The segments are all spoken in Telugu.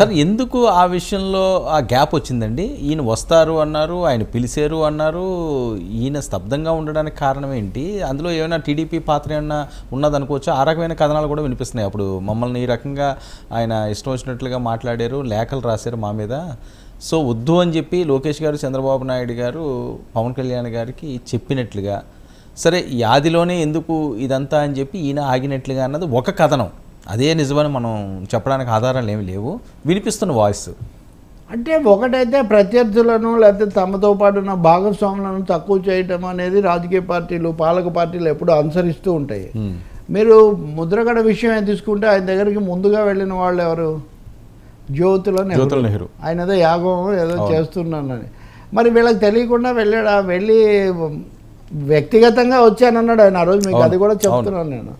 సార్ ఎందుకు ఆ విషయంలో ఆ గ్యాప్ వచ్చిందండి? ఈయన వస్తారు అన్నారు, ఆయన పిలిచారు అన్నారు. ఈయన స్తబ్దంగా ఉండడానికి కారణం ఏంటి? అందులో ఏమైనా టీడీపీ పాత్ర ఏమన్నా ఉన్నదనుకోవచ్చా? ఆ రకమైన కథనాలు కూడా వినిపిస్తున్నాయి. అప్పుడు మమ్మల్ని ఈ రకంగా ఆయన ఇష్టం వచ్చినట్లుగా మాట్లాడారు, లేఖలు రాశారు మా మీద. సో వద్దు అని చెప్పి లోకేష్ గారు, చంద్రబాబు నాయుడు గారు పవన్ కళ్యాణ్ గారికి చెప్పినట్లుగా, సరే ఈ ఆదిలోనే ఎందుకు ఇదంతా అని చెప్పి ఈయన ఆగినట్లుగా అన్నది ఒక కథనం. అదే నిజమని మనం చెప్పడానికి ఆధారాలు ఏమి లేవు, వినిపిస్తున్న వాయిస్. అంటే ఒకటైతే ప్రత్యర్థులను లేకపోతే తమతో పాటు ఉన్న భాగస్వాములను తక్కువ చేయటం అనేది రాజకీయ పార్టీలు, పాలక పార్టీలు ఎప్పుడు అనుసరిస్తూ ఉంటాయి. మీరు ముద్రగడ విషయం తీసుకుంటే ఆయన దగ్గరికి ముందుగా వెళ్ళిన వాళ్ళు ఎవరు? జ్యోతుల నెహ్రూ. ఆయన ఏదో యాగం ఏదో చేస్తున్నానని, మరి వీళ్ళకి తెలియకుండా వెళ్ళాడు. వెళ్ళి వ్యక్తిగతంగా వచ్చానన్నాడు ఆయన ఆ రోజు, మీకు అది కూడా చెప్తున్నాను నేను.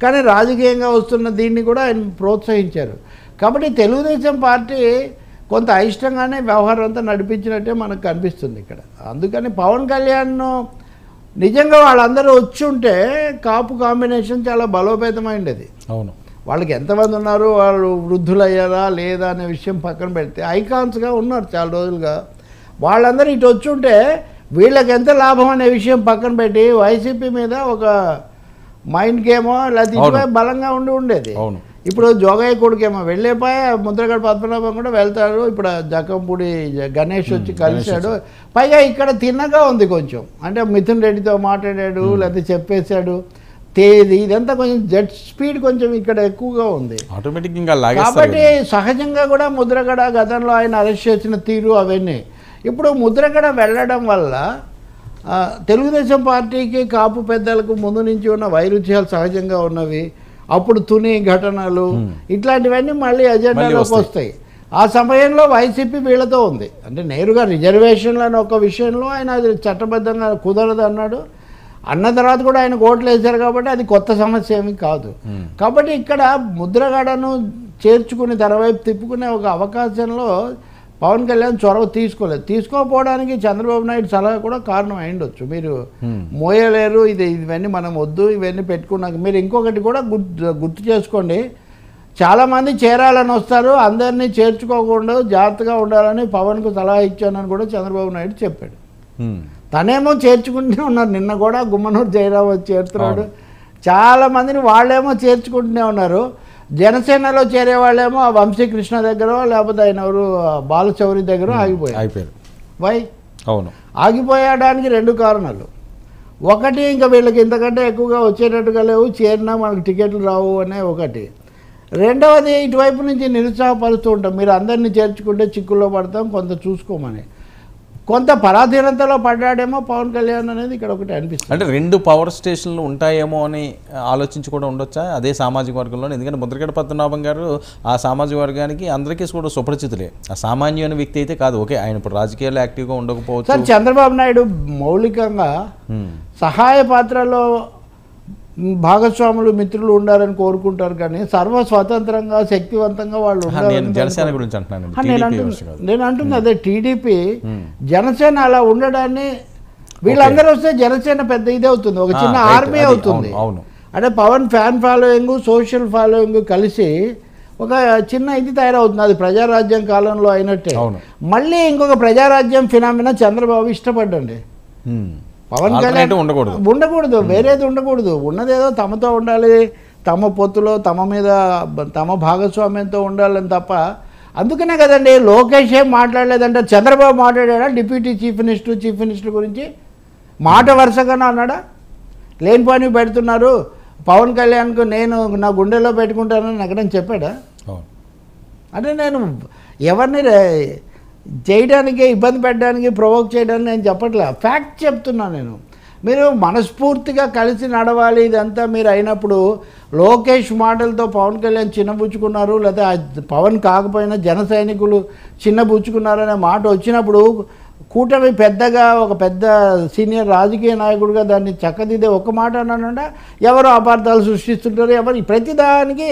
కానీ రాజకీయంగా వస్తున్న దీన్ని కూడా ఆయన ప్రోత్సహించారు. కాబట్టి తెలుగుదేశం పార్టీ కొంత అయిష్టంగానే వ్యవహారం అంతా నడిపించినట్టే మనకు కనిపిస్తుంది ఇక్కడ. అందుకని పవన్ కళ్యాణ్ను నిజంగా వాళ్ళందరూ వచ్చి ఉంటే కాపు కాంబినేషన్ చాలా బలోపేతమైండేది. అవును, వాళ్ళకి ఎంతమంది ఉన్నారు, వాళ్ళు వృద్ధులయ్యారా లేదా అనే విషయం పక్కన పెడితే ఐకాన్స్గా ఉన్నారు చాలా రోజులుగా. వాళ్ళందరూ ఇటు వచ్చి ఉంటే వీళ్ళకి ఎంత లాభం అనే విషయం పక్కన పెట్టి వైసీపీ మీద ఒక మైండ్ గేమో లేకపోతే ఇటువై బలంగా ఉండేది. ఇప్పుడు జోగయ్య కొడుకేమో వెళ్ళిపోయి ముద్రగడ పద్మనాభం కూడా వెళ్తాడు. ఇప్పుడు జక్కంపూడి గణేష్ వచ్చి కలిశాడు. పైగా ఇక్కడ తిన్నగా ఉంది కొంచెం, అంటే మిథున్ రెడ్డితో మాట్లాడాడు, లేకపోతే చెప్పేశాడు తేదీ, ఇదంతా కొంచెం జెట్ స్పీడ్ కొంచెం ఇక్కడ ఎక్కువగా ఉంది. కాబట్టి సహజంగా కూడా ముద్రగడ గతంలో ఆయన అరెస్ట్ చేసిన తీరు అవన్నీ ఇప్పుడు ముద్రగడ వెళ్ళడం వల్ల తెలుగుదేశం పార్టీకి కాపు పెద్దలకు ముందు నుంచి ఉన్న వైరుధ్యాలు సహజంగా ఉన్నవి, అప్పుడు తుని ఘటనలు ఇట్లాంటివన్నీ మళ్ళీ అజెండాలోకి వస్తాయి. ఆ సమయంలో వైసీపీ వీళ్ళతో ఉంది. అంటే నేరుగా రిజర్వేషన్లను ఒక విషయంలో ఆయన అది చట్టబద్ధంగా కుదరదు అన్నాడు. అన్న తర్వాత కూడా ఆయన ఓట్లు వేశారు కాబట్టి అది కొత్త సమస్య ఏమీ కాదు. కాబట్టి ఇక్కడ ముద్రగడను చేర్చుకుని తెరవైపు తిప్పుకునే ఒక అవకాశంలో పవన్ కళ్యాణ్ చొరవ తీసుకోకపోవడానికి చంద్రబాబు నాయుడు సలహా కూడా కారణం అయిండొచ్చు. మీరు మోయలేరు, ఇవన్నీ మనం వద్దు, ఇవన్నీ పెట్టుకున్నాక మీరు ఇంకొకటి కూడా గుర్తు చేసుకోండి, చాలామంది చేరాలని వస్తారు, అందరినీ చేర్చుకోకుండా జాగ్రత్తగా ఉండాలని పవన్కు సలహా ఇచ్చానని కూడా చంద్రబాబు నాయుడు చెప్పాడు. తనేమో చేర్చుకుంటూనే ఉన్నారు. నిన్న కూడా గుమ్మనూరు జయరాం వచ్చి చేరుతున్నాడు. చాలామందిని వాళ్ళేమో చేర్చుకుంటూనే ఉన్నారు. జనసేనలో చేరే వాళ్ళేమో ఆ వంశీకృష్ణ దగ్గర లేకపోతే ఆయన ఎవరు బాలచౌరి దగ్గర ఆగిపోయారు. వై ఆగిపోయడానికి రెండు కారణాలు. ఒకటి, ఇంకా వీళ్ళకి ఇంతకంటే ఎక్కువగా వచ్చేటట్టుగా లేవు, చేరినా మనకు టికెట్లు రావు అనే ఒకటి. రెండవది, ఇటువైపు నుంచి నిరుత్సాహపరుస్తూ ఉంటాం, మీరు అందరినీ చేర్చుకుంటే చిక్కుల్లో పడతాం, కొంత చూసుకోమని. కొంత పరాధీనతలో పడ్డాడేమో పవన్ కళ్యాణ్ అనేది ఇక్కడ ఒకటి అనిపిస్తుంది. అంటే రెండు పవర్ స్టేషన్లు ఉంటాయేమో అని ఆలోచించి కూడా ఉండొచ్చా అదే సామాజిక వర్గంలో? ఎందుకంటే ముద్రగడ పద్మనాభం గారు ఆ సామాజిక వర్గానికి అందరికీ కూడా సుపరిచితులే, ఆ సామాన్యమైన వ్యక్తి అయితే కాదు. ఓకే, ఆయన ఇప్పుడు రాజకీయాల్లో యాక్టివ్గా ఉండకపోవచ్చు. సార్, చంద్రబాబు నాయుడు మౌలికంగా సహాయ పాత్రలో భాగస్వాములు మిత్రులు ఉండాలని కోరుకుంటారు, కానీ సర్వ స్వతంత్రంగా శక్తివంతంగా వాళ్ళు జనసేన గురించి నేను అంటుంది అదే. టీడీపీ జనసేన అలా ఉండడాన్ని, వీళ్ళందరూ వస్తే జనసేన పెద్ద ఇదే అవుతుంది, ఒక చిన్న ఆర్మీ అవుతుంది. అంటే Pawan fan following, social following కలిసి ఒక చిన్న ఇది తయారవుతుంది. అది ప్రజారాజ్యం కాలంలో అయినట్టే మళ్ళీ ఇంకొక ప్రజారాజ్యం ఫినామినా చంద్రబాబు ఇష్టపడ్డండి. పవన్ కళ్యాణ్ ఉండకూడదు, వేరేది ఉండకూడదు, ఉన్నదేదో తమతో ఉండాలి, తమ పొత్తులో తమ మీద తమ భాగస్వామ్యంతో ఉండాలని తప్ప. అందుకనే కదండి లోకేష్ ఏం మాట్లాడలేదంటే చంద్రబాబు మాట్లాడా డిప్యూటీ చీఫ్ మినిస్టర్ గురించి మాట వరుసగానే అన్నాడా? లేని పని పెడుతున్నారు పవన్ కళ్యాణ్కు, నేను నా గుండెలో పెట్టుకుంటానని ఎక్కడని చెప్పాడా? అంటే నేను ఎవరిని చేయడానికి, ఇబ్బంది పెట్టడానికి, ప్రొవోక్ చేయడానికి నేను చెప్పట్లే, ఫ్యాక్ట్ చెప్తున్నాను నేను. మీరు మనస్ఫూర్తిగా కలిసి నడవాలి ఇదంతా మీరు అయినప్పుడు లోకేష్ మాటలతో పవన్ కళ్యాణ్ చిన్నబుచ్చుకున్నారు, లేదా పవన్ కాకపోయినా జన సైనికులు చిన్నబుచ్చుకున్నారనే మాట వచ్చినప్పుడు కూటమి పెద్దగా ఒక పెద్ద సీనియర్ రాజకీయ నాయకుడిగా దాన్ని చక్కదిద్దే ఒక మాట అన్నానంటే ఎవరు అపార్థాలు సృష్టిస్తుంటారు, ఎవరు ప్రతిదానికి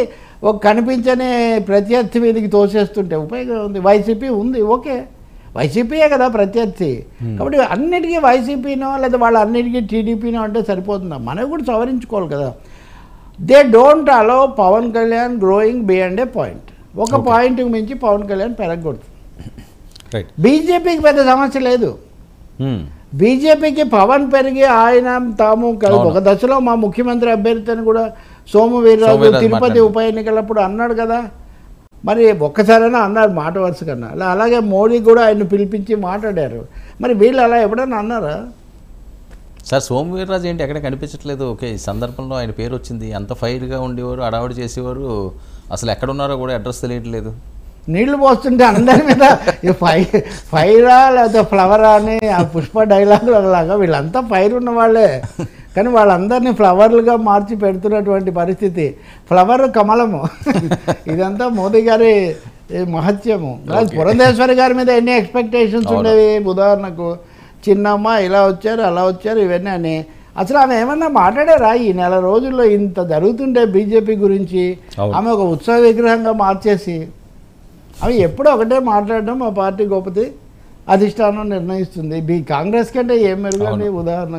ఒక కనిపించని ప్రత్యర్థి మీదకి తోసేస్తుంటే ఉపయోగం ఉంది. వైసీపీ ఉంది, ఓకే, వైసీపీయే కదా ప్రత్యర్థి. కాబట్టి అన్నిటికీ వైసీపీనో లేదా వాళ్ళు అన్నిటికీ టీడీపీనో అంటే సరిపోతుందా? మనకు కూడా సవరించుకోవాలి కదా. They don't allow Pawan Kalyan growing beyond a point. ఒక పాయింట్కి మించి పవన్ కళ్యాణ్ పెరగకూడదు. రైట్. బీజేపీకి పెద్ద సమస్య లేదు. బీజేపీకి పవన్ పెరిగి ఆయన తాము ఒక దశలో మా ముఖ్యమంత్రి అభ్యర్థిని కూడా సోము వీర్రాజు తిరుపతి ఉప ఎన్నికలప్పుడు అన్నాడు కదా, మరి ఒక్కసారైనా అన్నారు మాట వరుస కన్నా. అలాగే మోడీ కూడా ఆయన పిలిపించి మాట్లాడారు. మరి వీళ్ళు అలా ఎప్పుడైనా అన్నారా? సార్ సోము వీర్రాజు ఏంటి ఎక్కడ కనిపించట్లేదు? ఓకే, ఈ సందర్భంలో ఆయన పేరు వచ్చింది, అంత ఫైర్గా ఉండేవారు, అడావుడి చేసేవారు, అసలు ఎక్కడున్నారో కూడా అడ్రస్ తెలియట్లేదు. నీళ్లు పోస్తుంటే అందరి మీద ఫైరా లేకపోతే ఫ్లవరా అని ఆ పుష్ప డైలాగులు లాగా వీళ్ళంతా ఫైర్ ఉన్న వాళ్ళే, కానీ వాళ్ళందరినీ ఫ్లవర్లుగా మార్చి పెడుతున్నటువంటి పరిస్థితి. ఫ్లవర్ కమలము. ఇదంతా మోదీ గారి మహత్యము. పురంధేశ్వరి గారి మీద ఎన్ని ఎక్స్పెక్టేషన్స్ ఉండేవి. ఉదాహరణకు చిన్నమ్మ ఇలా వచ్చారు అలా వచ్చారు ఇవన్నీ అని. అసలు ఆమె ఏమన్నా మాట్లాడారా ఈ నెల రోజుల్లో? ఇంత జరుగుతుంటే బీజేపీ గురించి ఆమె ఒక ఉత్సవ విగ్రహంగా మార్చేసి అవి ఎప్పుడూ ఒకటే మాట్లాడడం మా పార్టీ గొప్పది అధిష్టానం నిర్ణయిస్తుంది. కాంగ్రెస్ కంటే ఏం మెరుగండి ఉదాహరణ.